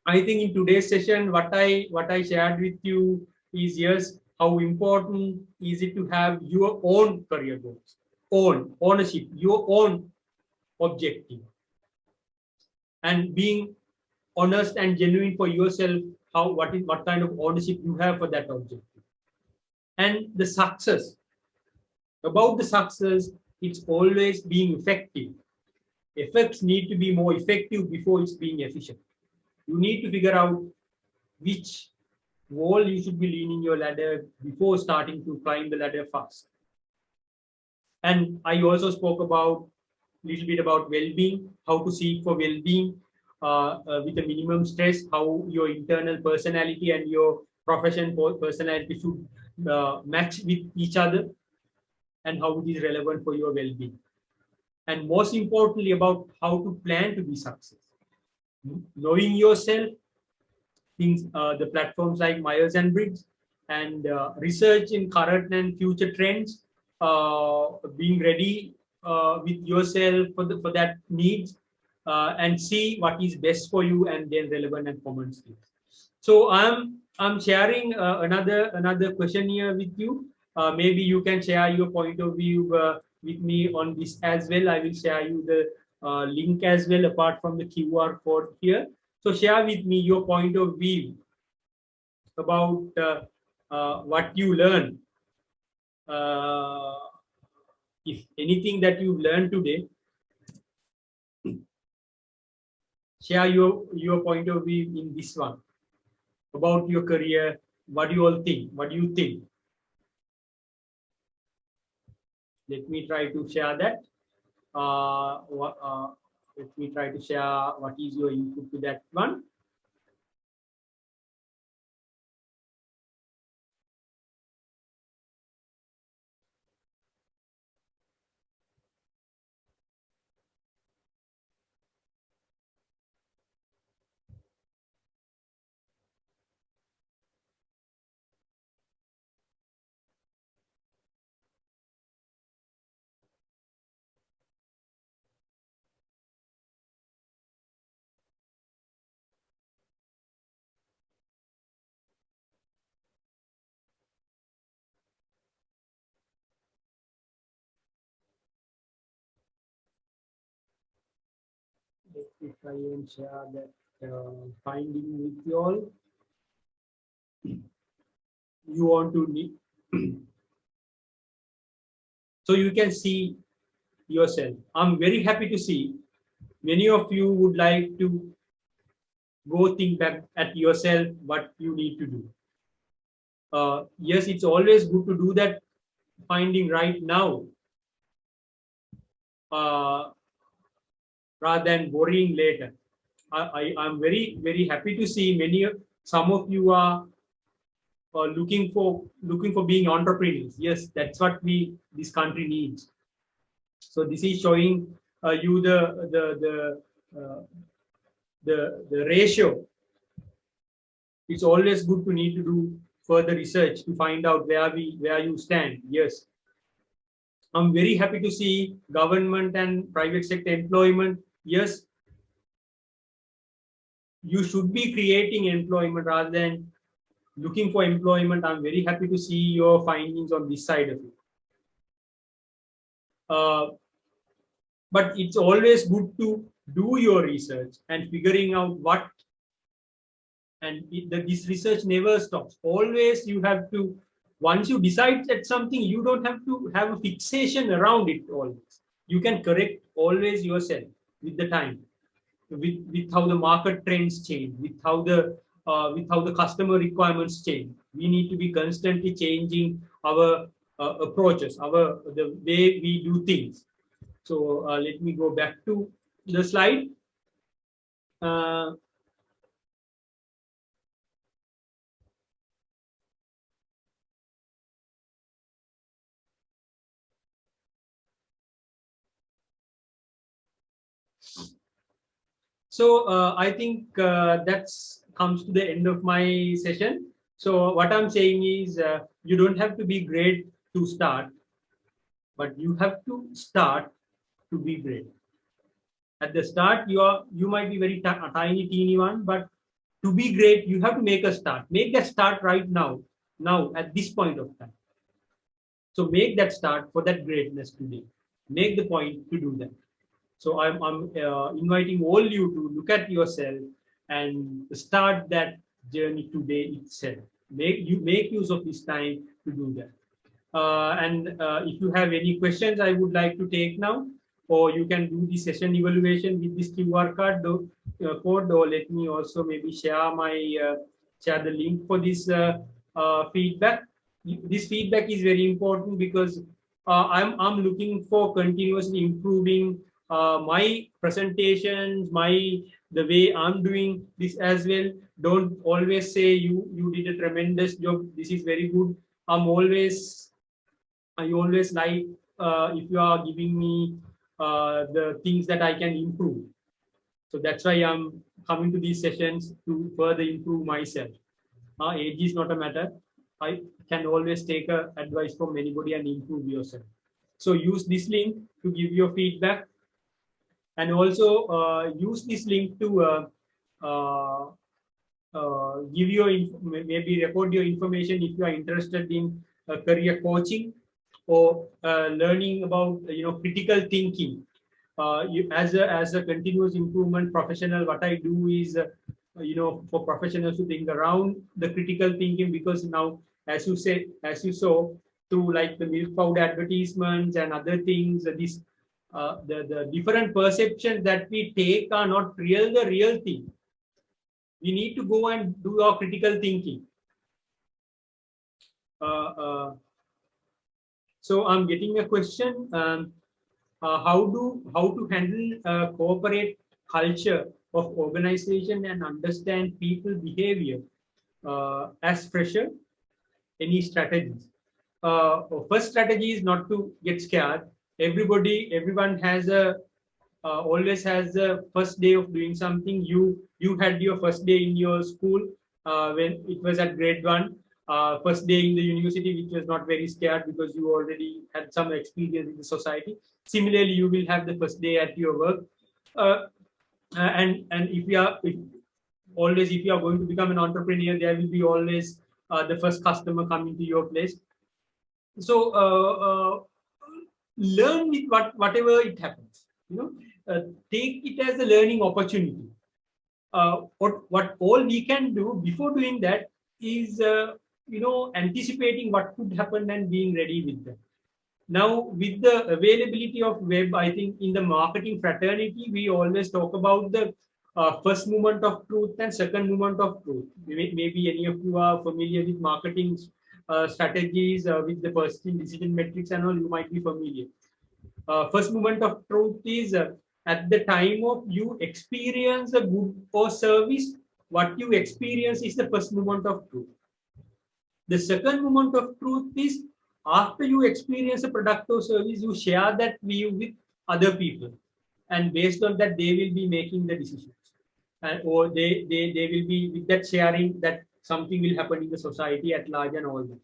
I think in today's session, what I shared with you is, yes, how important is it to have your own career goals, own ownership, your own objective, and being honest and genuine for yourself. What kind of ownership you have for that objective, and the success. About the success, it's always being effective. Efforts need to be more effective before it's being efficient. You need to figure out which wall you should be leaning your ladder before starting to climb the ladder fast. And I also spoke about a little bit about well-being, how to seek for well-being with a minimum stress, how your internal personality and your profession personality should match with each other, and how it is relevant for your well-being. And most importantly, about how to plan to be successful. Knowing yourself, things, the platforms like Myers and Briggs, and research in current and future trends, being ready with yourself for that needs, and see what is best for you, and then relevant and common skills. So I'm sharing another question here with you. Maybe you can share your point of view with me on this as well. I will share you the link as well, apart from the QR code here. So share with me your point of view about what you learn. If anything that you've learned today, share your point of view in this one about your career. What do you all think? What do you think? Let me try to share that. Let me try to share what is your input to that one. Let me try and share that finding with you all. You want to need, so you can see yourself. I'm very happy to see many of you would like to go think back at yourself what you need to do. Yes, it's always good to do that finding right now, uh, rather than worrying later. I'm very happy to see some of you are looking for being entrepreneurs. Yes, that's what this country needs. So this is showing you uh, the ratio. It's always good to need to do further research to find out where you stand. Yes, I'm very happy to see government and private sector employment. Yes, you should be creating employment rather than looking for employment. I'm very happy to see your findings on this side of it. But it's always good to do your research and figuring out what, and this research never stops. Always you have to, once you decide that something, you don't have to have a fixation around it always. You can correct always yourself with the time, with how the market trends change, with how the customer requirements change. We need to be constantly changing our approaches, the way we do things. So let me go back to the slide. Uh, so I think that's comes to the end of my session. So what I'm saying is, you don't have to be great to start, but you have to start to be great. At the start, you might be very tiny, teeny one, but to be great, you have to make a start. Make that start right now at this point of time. So make that start for that greatness today. Make the point to do that. So I'm inviting all you to look at yourself and start that journey today itself. Make use of this time to do that. And if you have any questions, I would like to take now, or you can do the session evaluation with this QR code, or let me also maybe share the link for this feedback. This feedback is very important because I'm looking for continuously improving my presentations, the way I'm doing this as well. Don't always say you did a tremendous job. This is very good. I always like if you are giving me the things that I can improve. So that's why I'm coming to these sessions to further improve myself. Age is not a matter. I can always take advice from anybody and improve yourself. So use this link to give your feedback, and also use this link to give your maybe record your information if you are interested in career coaching or learning about critical thinking. As a continuous improvement professional, what I do is for professionals to think around the critical thinking, because now, as you saw through like the milk powder advertisements and other things, the different perceptions that we take are not the real thing. We need to go and do our critical thinking. So I'm getting a question. How to handle corporate culture of organization and understand people behavior as fresher? Any strategies? First strategy is not to get scared. Everyone has a always has the first day of doing something. You had your first day in your school when it was at grade 1. First day in the university, which was not very scared because you already had some experience in the society. Similarly, you will have the first day at your work. And if you are going to become an entrepreneur, there will be always the first customer coming to your place. So learn with whatever it happens. Take it as a learning opportunity. What all we can do before doing that is anticipating what could happen and being ready with that. Now, with the availability of web, I think in the marketing fraternity, we always talk about the first moment of truth and second moment of truth. Maybe any of you are familiar with marketing strategies with the purchasing decision metrics and all, you might be familiar. First moment of truth is at the time of you experience a good or service, what you experience is the first moment of truth. The second moment of truth is after you experience a product or service, you share that view with other people, and based on that, they will be making the decisions, or they will be with that sharing that something will happen in the society at large and all that.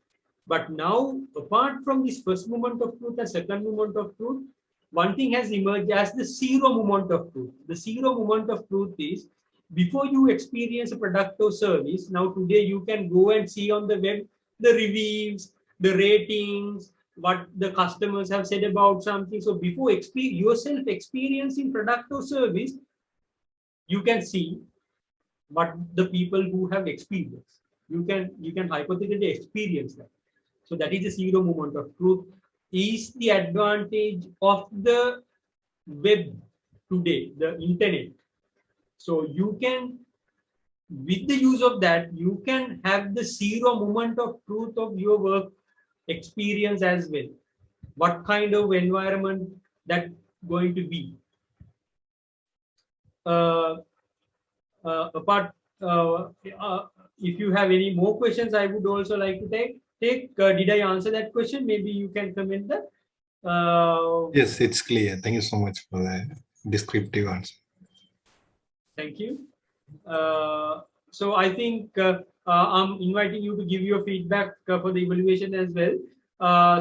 But now, apart from this first moment of truth and second moment of truth, one thing has emerged as the zero moment of truth. The zero moment of truth is before you experience a product or service, now today you can go and see on the web the reviews, the ratings, what the customers have said about something. So before yourself experiencing product or service, you can see what the people who have experienced. You can hypothetically experience that. So that is the zero moment of truth. Is the advantage of the web today, the internet. So you can, with the use of that, you can have the zero moment of truth of your work experience as well. What kind of environment that going to be? Apart, if you have any more questions, I would also like to take. Did I answer that question? Maybe you can comment that. Yes, it's clear. Thank you so much for the descriptive answer. Thank you. So I think I'm inviting you to give your feedback for the evaluation as well.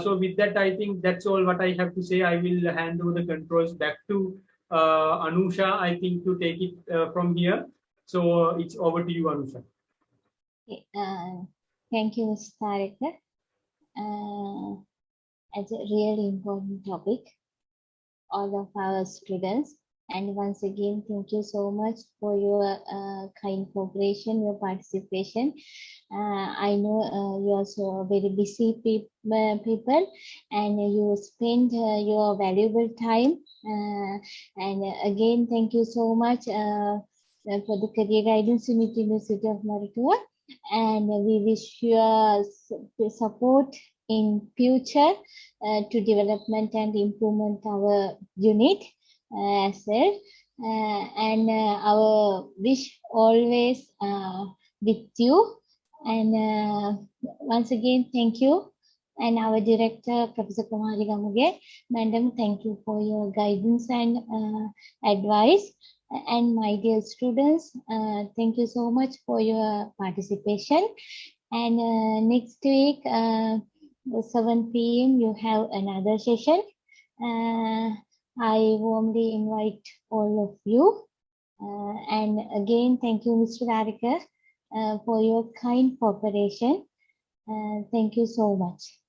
So with that, I think that's all what I have to say. I will hand over the controls back to Anusha, I think, to take it from here. So it's over to you, Anusha. Okay, thank you, Mr. Tharaka. It's a really important topic, all of our students. And once again, thank you so much for your kind cooperation, your participation. I know you are so very busy people, and you spend your valuable time. And again, thank you so much for the Career Guidance Unit, University of Moratuwa. And we wish you support in future to development and improvement our unit as well. And our wish always with you. And once again, thank you. And our director, Professor Kumari Gamuge, Madam, thank you for your guidance and advice. And my dear students, thank you so much for your participation. And next week, 7 p.m. you have another session. I warmly invite all of you. And again, thank you, Mr. Tharaka, for your kind cooperation. Thank you so much.